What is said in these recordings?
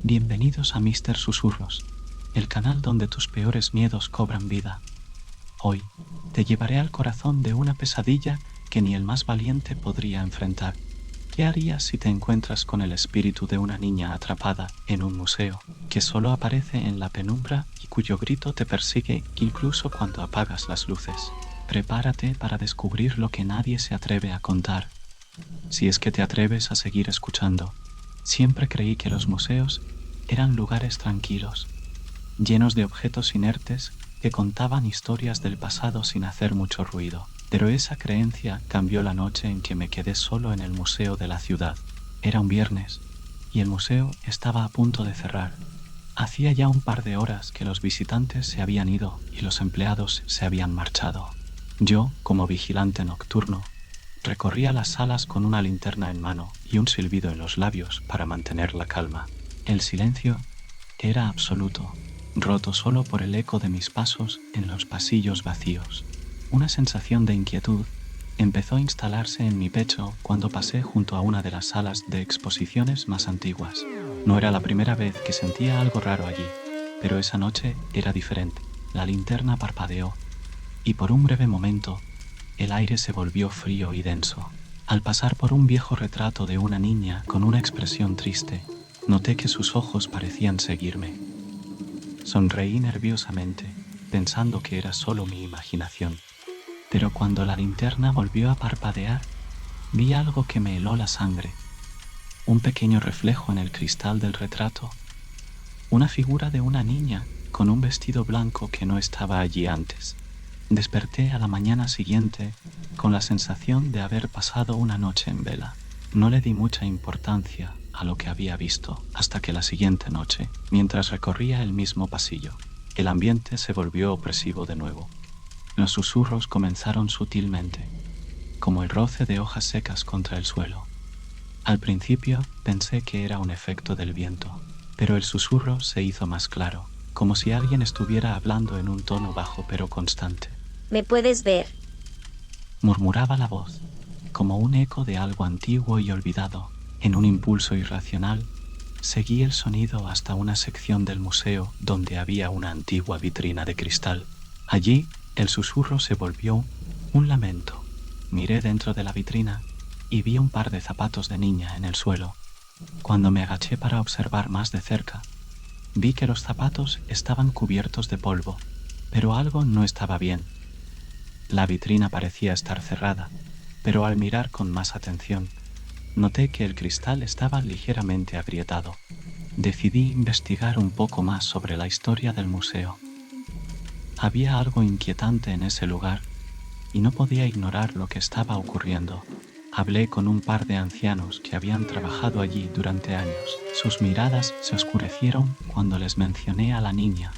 Bienvenidos a Mr. Susurros, el canal donde tus peores miedos cobran vida. Hoy te llevaré al corazón de una pesadilla que ni el más valiente podría enfrentar. ¿Qué harías si te encuentras con el espíritu de una niña atrapada en un museo que solo aparece en la penumbra y cuyo grito te persigue incluso cuando apagas las luces? Prepárate para descubrir lo que nadie se atreve a contar. Si es que te atreves a seguir escuchando. Siempre creí que los museos eran lugares tranquilos, llenos de objetos inertes que contaban historias del pasado sin hacer mucho ruido. Pero esa creencia cambió la noche en que me quedé solo en el museo de la ciudad. Era un viernes y el museo estaba a punto de cerrar. Hacía ya un par de horas que los visitantes se habían ido y los empleados se habían marchado. Yo, como vigilante nocturno, recorría las salas con una linterna en mano y un silbido en los labios para mantener la calma. El silencio era absoluto, roto solo por el eco de mis pasos en los pasillos vacíos. Una sensación de inquietud empezó a instalarse en mi pecho cuando pasé junto a una de las salas de exposiciones más antiguas. No era la primera vez que sentía algo raro allí, pero esa noche era diferente. La linterna parpadeó y por un breve momento el aire se volvió frío y denso. Al pasar por un viejo retrato de una niña con una expresión triste, noté que sus ojos parecían seguirme. Sonreí nerviosamente, pensando que era solo mi imaginación. Pero cuando la linterna volvió a parpadear, vi algo que me heló la sangre. Un pequeño reflejo en el cristal del retrato. Una figura de una niña con un vestido blanco que no estaba allí antes. Desperté a la mañana siguiente con la sensación de haber pasado una noche en vela. No le di mucha importancia a lo que había visto hasta que la siguiente noche, mientras recorría el mismo pasillo, el ambiente se volvió opresivo de nuevo. Los susurros comenzaron sutilmente, como el roce de hojas secas contra el suelo. Al principio pensé que era un efecto del viento, pero el susurro se hizo más claro, como si alguien estuviera hablando en un tono bajo pero constante. ¿Me puedes ver? Murmuraba la voz, como un eco de algo antiguo y olvidado. En un impulso irracional, seguí el sonido hasta una sección del museo donde había una antigua vitrina de cristal. Allí, el susurro se volvió un lamento. Miré dentro de la vitrina y vi un par de zapatos de niña en el suelo. Cuando me agaché para observar más de cerca, vi que los zapatos estaban cubiertos de polvo, pero algo no estaba bien. La vitrina parecía estar cerrada, pero al mirar con más atención, noté que el cristal estaba ligeramente agrietado. Decidí investigar un poco más sobre la historia del museo. Había algo inquietante en ese lugar y no podía ignorar lo que estaba ocurriendo. Hablé con un par de ancianos que habían trabajado allí durante años. Sus miradas se oscurecieron cuando les mencioné a la niña.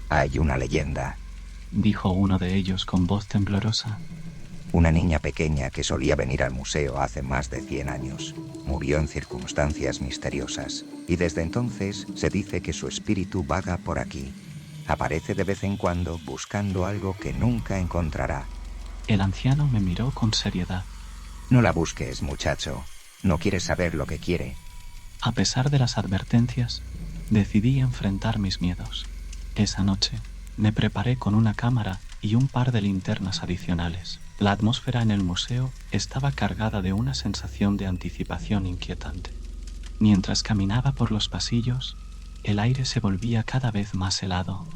Hay una leyenda, dijo uno de ellos con voz temblorosa. Una niña pequeña que solía venir al museo hace más de 100 años. Murió en circunstancias misteriosas y desde entonces se dice que su espíritu vaga por aquí. Aparece de vez en cuando buscando algo que nunca encontrará. El anciano me miró con seriedad. No la busques, muchacho. No quieres saber lo que quiere. A pesar de las advertencias, decidí enfrentar mis miedos. Esa noche me preparé con una cámara y un par de linternas adicionales. La atmósfera en el museo estaba cargada de una sensación de anticipación inquietante. Mientras caminaba por los pasillos, el aire se volvía cada vez más helado.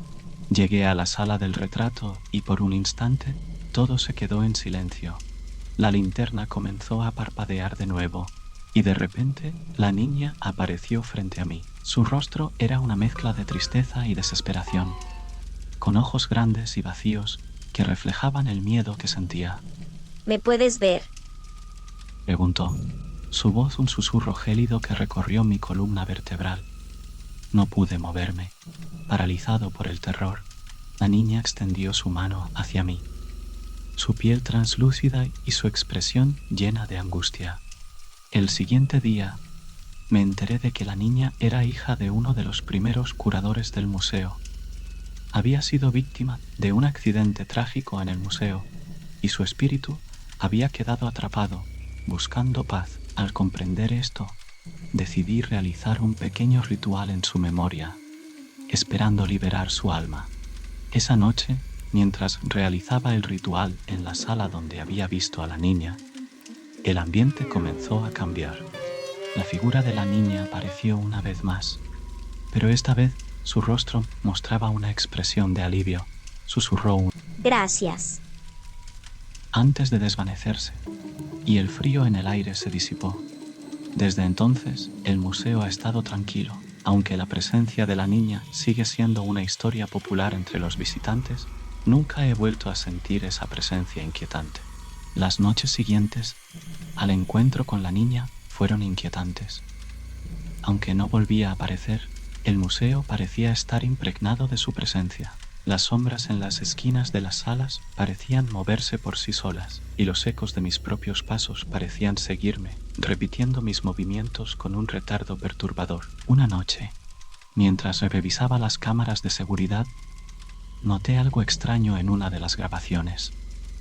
Llegué a la sala del retrato y por un instante todo se quedó en silencio. La linterna comenzó a parpadear de nuevo y de repente la niña apareció frente a mí. Su rostro era una mezcla de tristeza y desesperación, con ojos grandes y vacíos que reflejaban el miedo que sentía. ¿Me puedes ver? Preguntó, su voz un susurro gélido que recorrió mi columna vertebral. No pude moverme. Paralizado por el terror, la niña extendió su mano hacia mí, su piel translúcida y su expresión llena de angustia. El siguiente día, me enteré de que la niña era hija de uno de los primeros curadores del museo. Había sido víctima de un accidente trágico en el museo y su espíritu había quedado atrapado, buscando paz. Al comprender esto, decidí realizar un pequeño ritual en su memoria, esperando liberar su alma. Esa noche, mientras realizaba el ritual en la sala donde había visto a la niña, el ambiente comenzó a cambiar. La figura de la niña apareció una vez más, pero esta vez su rostro mostraba una expresión de alivio. Susurró un Gracias. antes de desvanecerse, y el frío en el aire se disipó. Desde entonces, el museo ha estado tranquilo, aunque la presencia de la niña sigue siendo una historia popular entre los visitantes. Nunca he vuelto a sentir esa presencia inquietante. Las noches siguientes al encuentro con la niña fueron inquietantes. Aunque no volvía a aparecer, el museo parecía estar impregnado de su presencia. Las sombras en las esquinas de las salas parecían moverse por sí solas, y los ecos de mis propios pasos parecían seguirme, repitiendo mis movimientos con un retardo perturbador. Una noche, mientras revisaba las cámaras de seguridad, noté algo extraño en una de las grabaciones.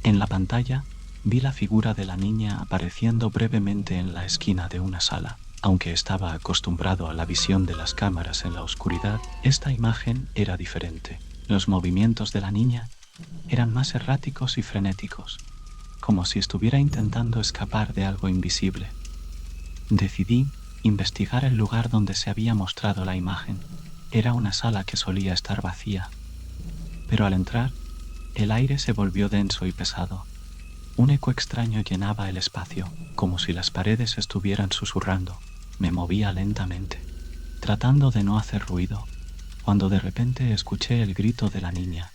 En la pantalla vi la figura de la niña apareciendo brevemente en la esquina de una sala. Aunque estaba acostumbrado a la visión de las cámaras en la oscuridad, esta imagen era diferente. Los movimientos de la niña eran más erráticos y frenéticos, como si estuviera intentando escapar de algo invisible. Decidí investigar el lugar donde se había mostrado la imagen. Era una sala que solía estar vacía, pero al entrar, el aire se volvió denso y pesado. Un eco extraño llenaba el espacio, como si las paredes estuvieran susurrando. Me movía lentamente, tratando de no hacer ruido, cuando de repente escuché el grito de la niña.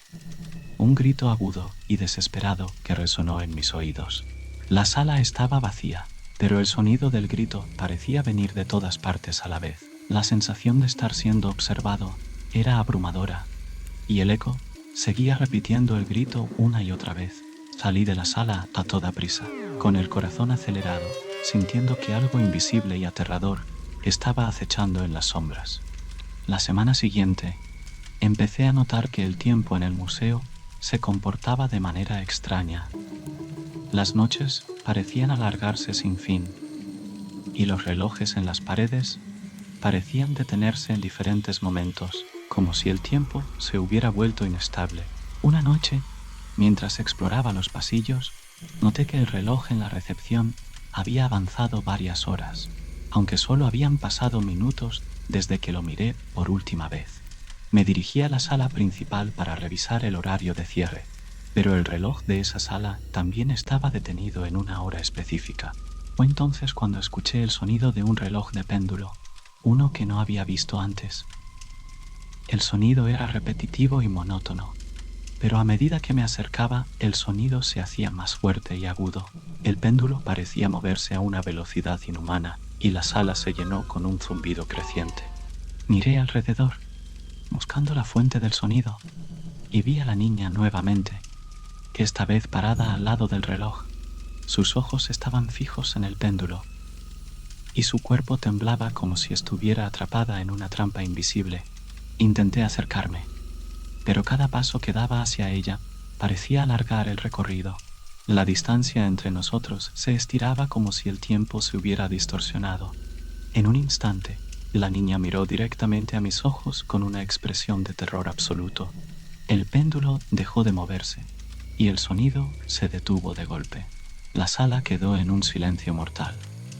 Un grito agudo y desesperado que resonó en mis oídos. La sala estaba vacía, pero el sonido del grito parecía venir de todas partes a la vez. La sensación de estar siendo observado era abrumadora, y el eco seguía repitiendo el grito una y otra vez. Salí de la sala a toda prisa, con el corazón acelerado, sintiendo que algo invisible y aterrador estaba acechando en las sombras. La semana siguiente, empecé a notar que el tiempo en el museo se comportaba de manera extraña. Las noches parecían alargarse sin fin, y los relojes en las paredes parecían detenerse en diferentes momentos, como si el tiempo se hubiera vuelto inestable. Una noche, mientras exploraba los pasillos, noté que el reloj en la recepción había avanzado varias horas, aunque solo habían pasado minutos desde que lo miré por última vez. Me dirigí a la sala principal para revisar el horario de cierre, pero el reloj de esa sala también estaba detenido en una hora específica. Fue entonces cuando escuché el sonido de un reloj de péndulo, uno que no había visto antes. El sonido era repetitivo y monótono, pero a medida que me acercaba, el sonido se hacía más fuerte y agudo. El péndulo parecía moverse a una velocidad inhumana, y la sala se llenó con un zumbido creciente. Miré alrededor, buscando la fuente del sonido, y vi a la niña nuevamente, esta vez parada al lado del reloj. Sus ojos estaban fijos en el péndulo, y su cuerpo temblaba como si estuviera atrapada en una trampa invisible. Intenté acercarme, pero cada paso que daba hacia ella parecía alargar el recorrido. La distancia entre nosotros se estiraba como si el tiempo se hubiera distorsionado. En un instante, la niña miró directamente a mis ojos con una expresión de terror absoluto. El péndulo dejó de moverse, y el sonido se detuvo de golpe. La sala quedó en un silencio mortal,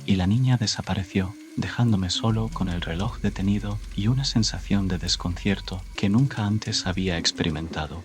y la niña desapareció, dejándome solo con el reloj detenido y una sensación de desconcierto que nunca antes había experimentado.